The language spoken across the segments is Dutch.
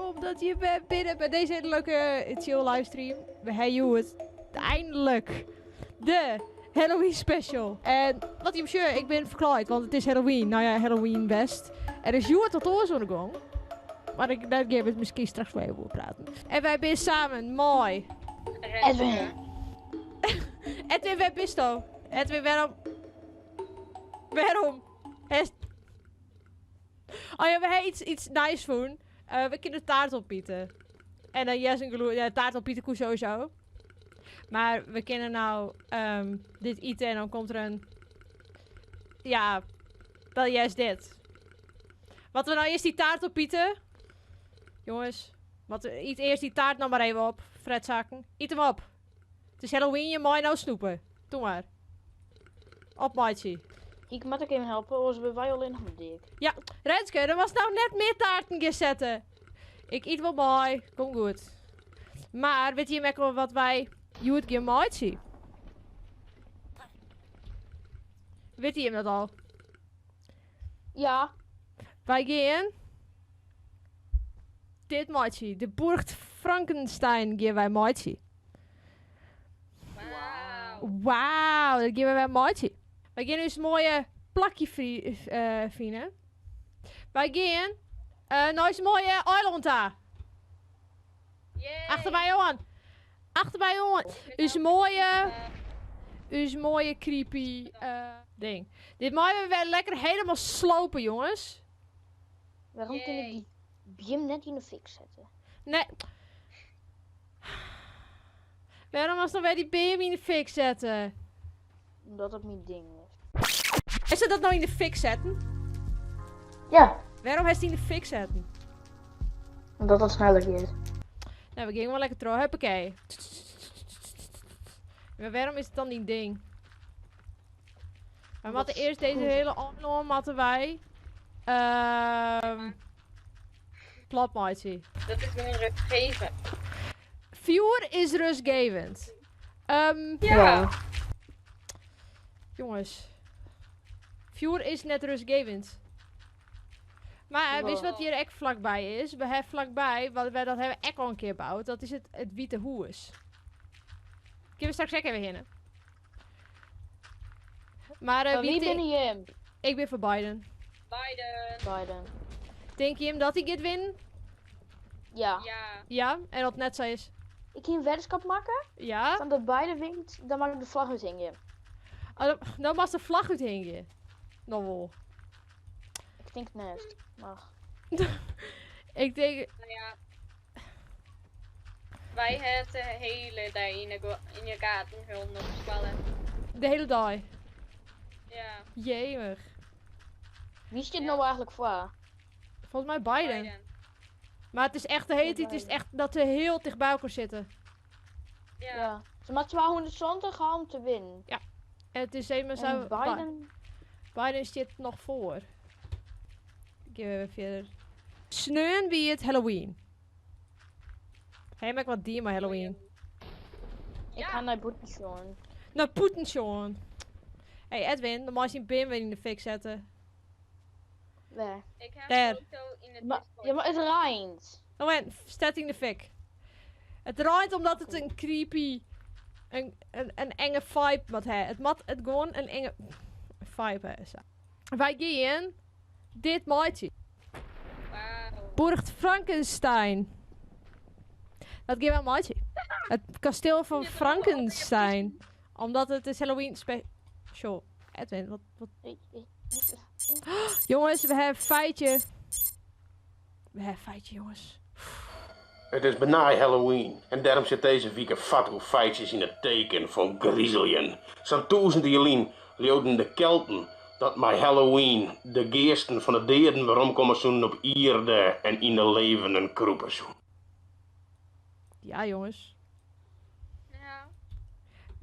welkom dat je bent binnen bij deze hele leuke chill livestream. We hebben het eindelijk de Halloween special. En wat je sure, ik ben verkleed, want het is Halloween. Nou ja, Halloween best. Er is Joert tot oor aan de gang. Maar daar gaan we het misschien straks wel over praten. En wij zijn samen, mooi. Edwin. Edwin, waar bist je? Edwin, waarom? Waarom? Oh ja, we hebben iets nice doen. We kunnen taart opbieden. En dan yes en gloe. Ja, taart opbieden koe sowieso. Maar we kunnen nou dit eten en dan komt er een... Ja, dan yes dit. Wat we nou eerst die taart opbieden. Jongens, eet eerst die taart nou maar even op. Fredzakken. Eet hem op. Het is Halloween, je mag nou snoepen. Doe maar. Op, maatje. Ik moet ook even helpen, anders ben wij alleen nog met dik. Ja, Renske, er was nou net meer taarten gezetten. Ik eet wel mooi, kom goed. Maar weet je wel wat wij Joet geen mooi zien? Weet je hem dat al? Ja. Wij gaan dit mooi zien. De Burgt Frankenstein gaan wij mooi zien. Wauw, dat gaan wij mooi zien. Wij gaan dus een mooie plakje vinden. Wij gaan nou eens een mooie eiland daar. Achter bij Johan. Achter bij Johan. Is mooie creepy ding. Dit moeten we wel lekker helemaal slopen, jongens. Waarom kun ik die Bim net in de fik zetten? Nee. Waarom was dan weer die baby in de fik zetten? Omdat het mijn ding is. Is ze dat nou in de fik zetten? Ja. Waarom heeft hij in de fik zetten? Omdat het sneller is. Nou, we gingen wel lekker terug. Huppakee. Maar waarom is het dan die ding? We moeten eerst deze hele aanloon moeten wij. Platmaatje. Dat is gewoon rustgevend. Vuur is rustgevend. Ja. Jongens. Vuur is net rustgevend. Maar weet je wat hier echt vlakbij is? We hebben vlakbij, dat hebben we echt al een keer gebouwd. Dat is het Witte Hoes. Kunnen we straks even beginnen. Maar Wie ben je? Ik ben voor Biden. Biden. Denk je hem dat hij gaat winnen? Ja. Ja. Ja, en dat net zo is. Ik ga een weddenschap maken. Ja? Dan dat Biden wint, dan maak ik de vlag uit hingen. Dan mag de vlag uithingen. Nou wel. Ik denk het net. Maar... Ik denk... Nou ja. Wij het hele dag in je gaten gewoon nog spallen. De hele dag. Ja. Jemig. Wie is dit nou eigenlijk voor? Volgens mij Biden. Maar het is echt de hele tijd, het is echt dat ze heel dicht bij elkaar zitten. Ja. Ze maken 220 gaan om te winnen. En het is helemaal zo... En Biden... Biden zit nog voor. Ik ga even verder. Sneun wie het Halloween. Hij maakt wat die maar Halloween. Ik ga naar Boetenshoorn. Nou, Poeten, Sean. Hey Edwin, dan mag je een Bim weer in de fik zetten. Waar? Ik heb Daar. een foto in het Maar, Discord. ja, maar het rijnt. Nou en, zet in de fik. Het draait omdat het een creepy... Een enge vibe wat hij. Het gewoon een enge vibe is. Wij gaan dit maatje. Wauw. Burgt Frankenstein. Dat geeft wel een maatje. Het kasteel van Frankenstein. Omdat het is Halloween special. Edwin, wat? Jongens, we hebben feitje. We hebben feitje, jongens. Het is bijna Halloween en daarom zit deze week een fatu feitjes in het teken van Griseljen. Zo'n duizenden jaren leeuwden de Kelten dat met Halloween de geesten van de deden waarom komen zoen op ierde en in de levenden kroepen zoen. Ja, jongens. Ja.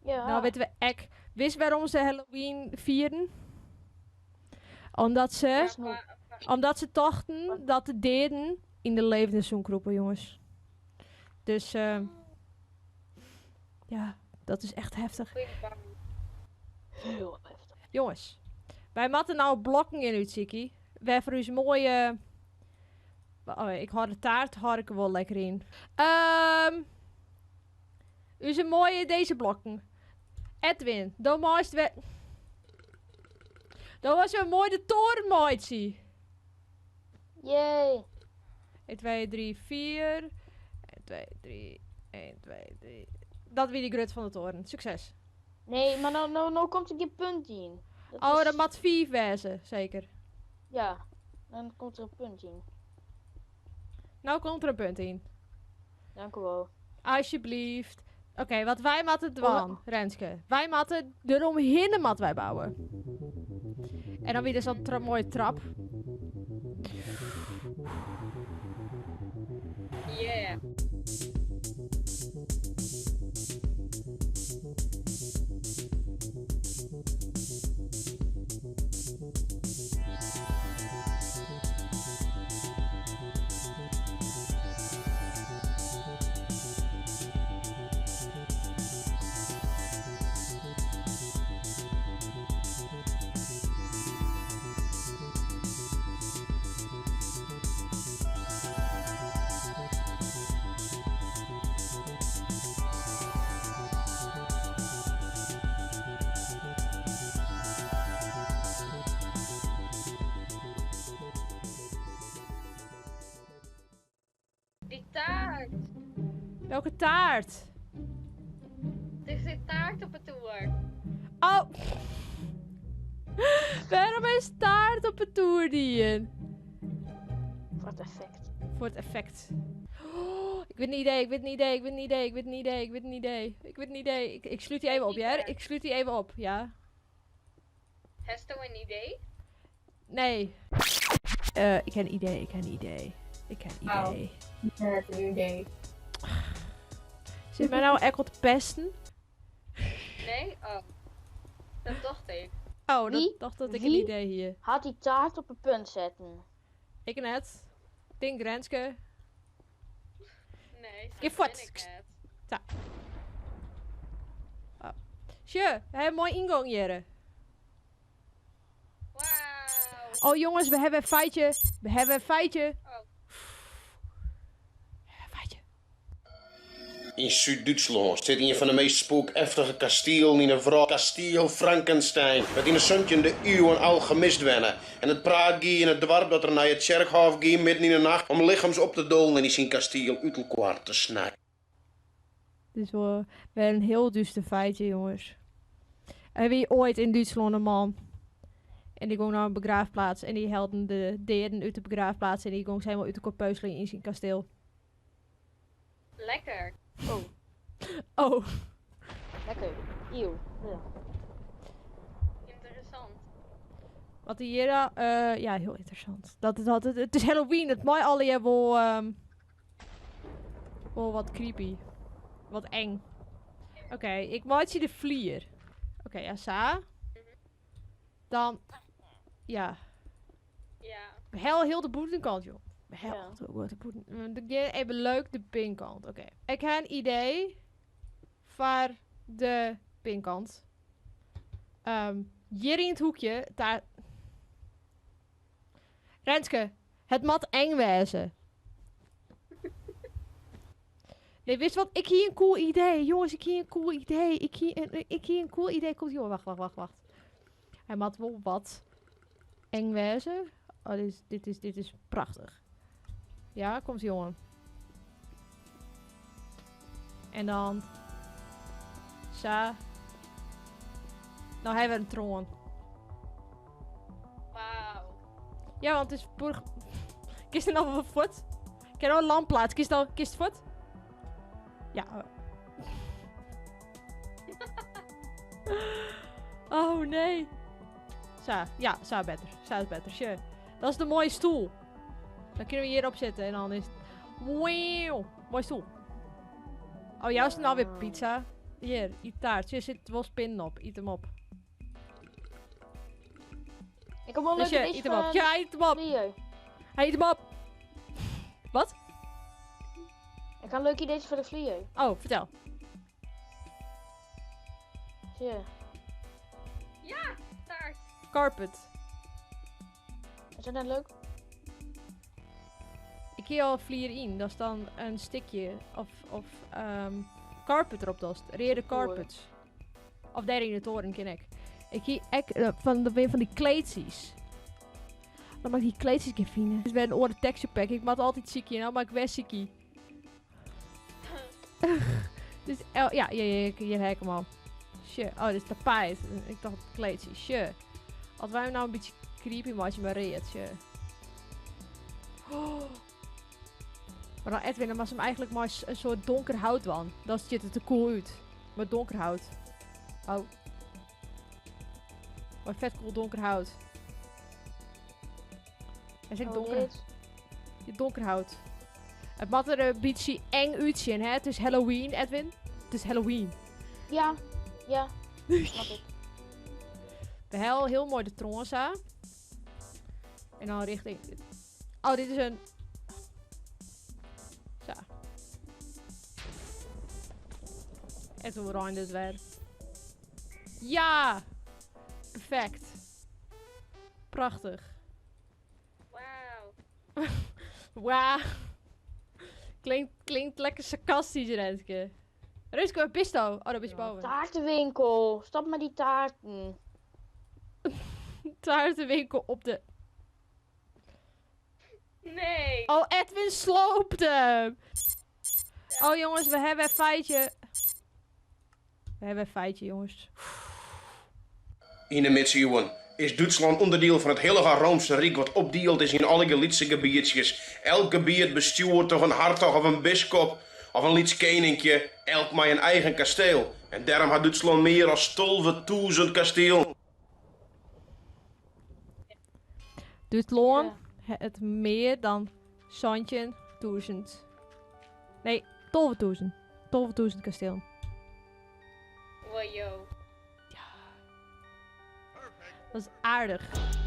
Ja. Nou weten we ek. Wist waarom ze Halloween vieren? Omdat ze dachten dat de deden in de levende zoen kroepen, jongens. Dus, ja, dat is echt heftig. Heel heftig. Jongens, wij moeten nou blokken in uitziekie. We hebben voor ons mooie Oh, ik had de taart had ik er wel lekker in. U is een mooie deze blokken. Edwin, dan maakt we... Dan was een mooi de toren maatje. Yay. 1, 2, 3, 4. 1, 2, 3. 1, 2, 3. Dat weer die grut van de toren. Succes. Nee, maar nou komt er geen punt in. Oh, dat moet 4 wezen, zeker. Ja, dan komt er een punt in. Nou komt er een punt in. Dank u wel. Alsjeblieft. Oké, wat wij moeten doen, Renske. Wij moeten eromheen mat wij bouwen. En dan weer dus zo'n mooie trap. Yeah. Die taart. Welke taart? Er zit taart op het toer. Oh! Waarom is taart op het toerdien? Voor het effect. Voor het effect. Oh, ik weet een idee, ik weet een idee, ik weet een idee, ik weet een idee, ik weet een idee. Ik weet een idee. Ik sluit die even op, ja? Ik sluit die even op, ja? Hast du een idee? Nee. Ik heb een idee, ik heb een idee. Ik heb een idee. Het een idee. Zit mij nou echt te pesten? Nee? Oh. Dat dacht ik. Oh, Wie? dacht dat ik Wie? een idee hier. Had die taart op een punt zetten. Ik net. Ding Renske. Nee, Geef zo wat. ben ik het. Tje, we hebben een mooi ingang hier. Wauw. Oh jongens, we hebben een feitje. We hebben een feitje. Oh. Feitje. In Zuid-Duitsland zit een van de meest spookachtige kastelen in een verhaal. Kasteel Frankenstein. Dat in een zondje de eeuwen al gemist werden. En het praat gie in het dorp dat er naar het kerkhof ging midden in de nacht om lichaams op te dolen en in zijn kasteel uit elkaar te snakken. Dit is wel een heel duister feitje, jongens. Er wie ooit in Duitsland een man. En die ging naar een begraafplaats. En die helden de deden uit de begraafplaats. En die ging helemaal uit de korpeuseling in zijn kasteel. Lekker. Oh, Oh. lekker. Eeuw. Ja. Interessant. Wat hier... ja, heel interessant. Het is Halloween. Het mij alle jaar wel... wel wat creepy. Wat eng. Oké, ik maak je de vlier. Oké, ja, Sa. Dan... Ja. Ja. Heel de boetenkant, joh. Ja. De boeten. Even leuk de binnenkant. Oké. Ik heb een idee. Voor de binnenkant. Hier in het hoekje. Daar... Renske. Het mat eng wezen. Nee, wist wat? Ik hier een cool idee. Jongens, ik hier een cool idee. Ik hier een cool idee. Komt, joh, wacht. Hij mat wel wat eng wezen. Oh, dit is prachtig. Ja, komt jongen. En dan... Sa. Nou hebben we een troon. Wauw. Ja, want het is burg... Kist er nog wat voet? Ik heb nog een lampplaats. Kist voet? Ja. Oh nee. Sa. Ja, Sa beter. Sa is beter. Sure. Dat is de mooie stoel. Dan kunnen we hierop zitten en dan is het... Wauw. Mooie stoel. Oh, jou is het nou weer pizza. Hier, die taart. Hier zit wel spinnen op. Eet hem op. Ik heb wel een Dus leuke je, idee eet hem op. Ja, eet hem op. vlier. Hij eet hem op. Wat? Ik heb een leuk idee voor de vlier. Oh, vertel. Zie je. Ja, taart. Carpet. Is dat net leuk? kun je al vlier in. Dat is dan een stikje of carpet erop dost. Rede carpet. Of daar in de toren ken ik. Ik hier van die kleedjes. Dan mag ik die kleedjes een keer vinden. Dus bij een oren texture pack. Ik maak altijd ziekie, nou maar ik was ziekie. Dus ja, je hek hem al. Shit. Oh, dit is tapijt. Ik dacht kleedje. Shit. Als wij hem nou een beetje creepy maken met reet. Shit. Oh. Maar dan Edwin, dan was hem eigenlijk maar een soort donker hout van. Dan ziet het er cool uit. Met donker hout. Oh. Maar vet cool donker hout. Hij zegt donker. Donker hout. Het mag er een beetje eng uitzien, hè? Het is Halloween, Edwin. Het is Halloween. Ja, ja. Snap ik. We hebben heel mooi de tronsa. En dan richting... Oh, dit is een... Zo. En toen ruim dit weer. Ja! Perfect. Prachtig. Wauw. Wauw. Klinkt lekker sarcastisch, Renske. Renske, waar bist je? Oh, daar ben je boven. Taartenwinkel. Stop met die taarten. Taartenwinkel op de... Nee. Oh, Edwin sloopt hem. Oh, jongens, we hebben een feitje. We hebben een feitje, jongens. In de middeleeuwen is Duitsland onderdeel van het Heilige Roomse Rijk wat opdeeld is in alle Gelidse gebiedjes. Elk gebied bestuurt door een hartog of een bisschop of een Lids koninkje, elk met een eigen kasteel. En daarom had Duitsland meer dan 12.000 kasteel. Duitsland het meer dan 17.000. Nee, 12.000. 12.000 kasteel. Wow, yo. Dat is aardig. Aardig.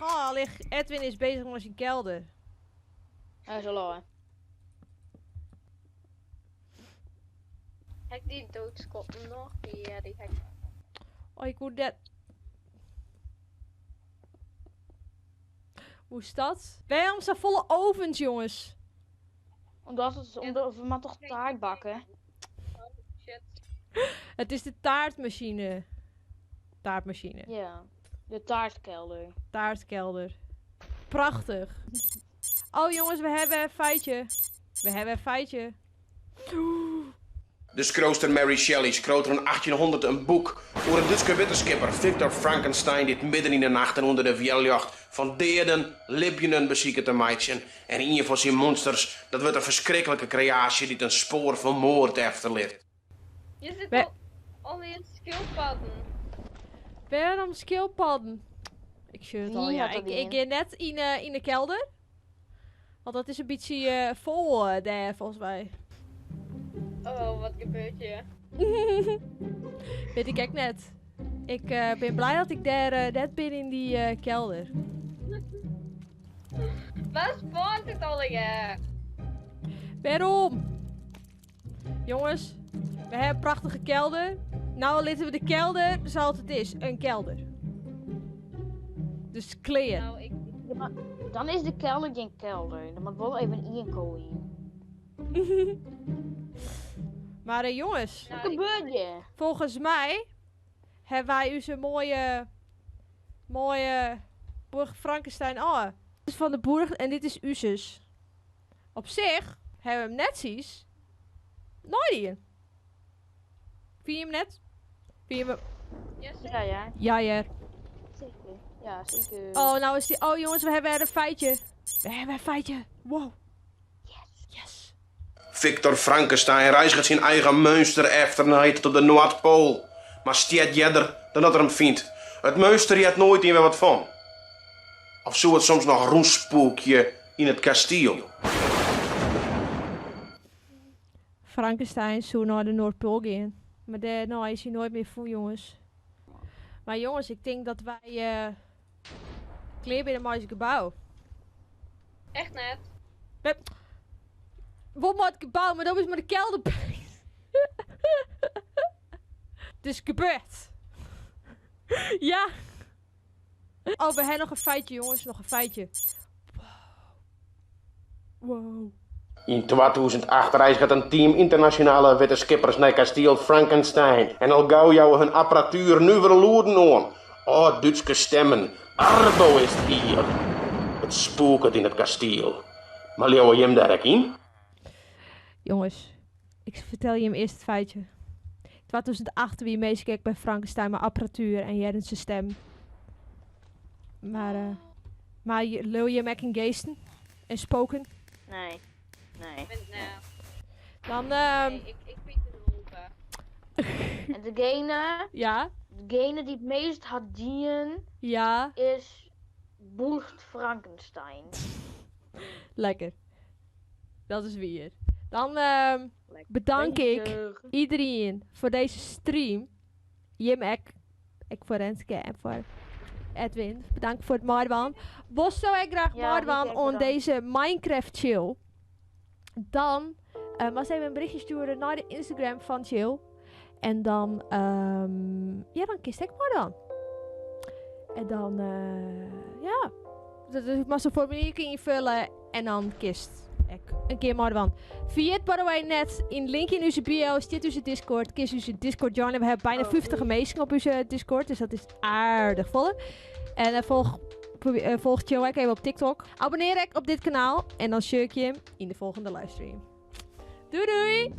Oh, Edwin is bezig met zijn kelder. Hij is al al, hè. Heb ik die doodskop nog? Ja, die heb ik. Oh, ik moet dat... Hoe is dat? Waarom zijn volle ovens, jongens? Omdat we maar toch taart bakken. Shit. Het is de taartmachine. Taartmachine. Ja. De taartkelder. Taartkelder. Prachtig. Oh, jongens, we hebben een feitje. We hebben een feitje. De schroester Mary Shelley schroot er in 1800 een boek over een Duitse wetenschapper Victor Frankenstein die midden in de nacht en onder de veeljacht van deerden, lipjenen bezieken te maken. En een van zijn monsters, dat wordt een verschrikkelijke creatie die een spoor van moord achterlaat. Je zit We- al in skillpadden. Waarom skillpadden? Ik zie het al, Wie ja. had dat Ik in? ga net in de kelder. Want dat is een beetje vol daar, volgens mij. Oh, wat gebeurt hier? Weet ik echt net. Ik ben blij dat ik daar net ben in die kelder. Waar spawnt het al hier? Waarom? Jongens, we hebben een prachtige kelder. Nou laten we de kelder zoals het is. Een kelder. Dus clear. Nou, ik... Ja, maar dan is de kelder geen kelder. Dan moet wel even inkomen. Maar jongens, Wat Nou, ik... gebeurt je? volgens mij hebben wij onze mooie Burg Frankenstein al. Dit is van de Burg en dit is Usus. Op zich hebben we hem net zies. Nooit hier. Vind je hem net? Vind je hem... Yes, Ja, ja. Ja, ja. Zeker. Ja, zeker. Oh, nou is die... Oh, jongens, we hebben er een feitje. We hebben een feitje. Wow. Yes. Victor Frankenstein reist zijn eigen monster achterna tot op de Noordpool. Maar stiet jeder dan dat er hem vindt. Het monster heeft nooit meer wat van. Of zo het soms nog roespookje in het kasteel. Frankenstein zou naar de Noordpool gaan. Maar daar nou is hij nooit meer voor, jongens. Maar jongens, ik denk dat wij klaar bij een mooie gebouw. Echt net. Wat moet ik gebouw, maar dat is maar de kelder. Het is gebeurd. Ja. Oh, we hebben nog een feitje, jongens. Nog een feitje. Wow. In 2008 reist een team internationale wetenschappers naar kasteel Frankenstein. En al gauw jou hun apparatuur nu verloren aan. Oh, Duitse stemmen. Arbo is het hier. Het spookert in het kasteel. Maar leeuwen je hem daar ook in? Jongens, ik vertel je hem eerst het feitje. 2008 wie meeskijkt bij Frankenstein met apparatuur en Jernse stem. Maar wil je hem ook in geesten en spoken? Nee. Ik ben, Dan, nee, ik weet het over. En degene die het meest had dienen ja, is Boest Frankenstein. lekker. Dat is weer. Dan bedank ik iedereen voor deze stream. Jim ik voor Renske en voor Edwin. Bedankt voor het Marwan. Was zou ik graag Marwan wie on bedankt. deze Minecraft chill. Dan was even een berichtje sturen naar de Instagram van chill. En dan dan kist ik Marwan. En dan ja. Dus maar zo'n formulier kun je vullen en dan kist ik een keer Marwan. Via het by the way net in link in onze bio zit onze Discord. Kies onze Discord joinen. We hebben bijna 50 gemeenschap op onze Discord, dus dat is aardig vol. En volg Chill even op TikTok. Abonneer ik op dit kanaal en dan shirk je hem in de volgende livestream. Doei doei!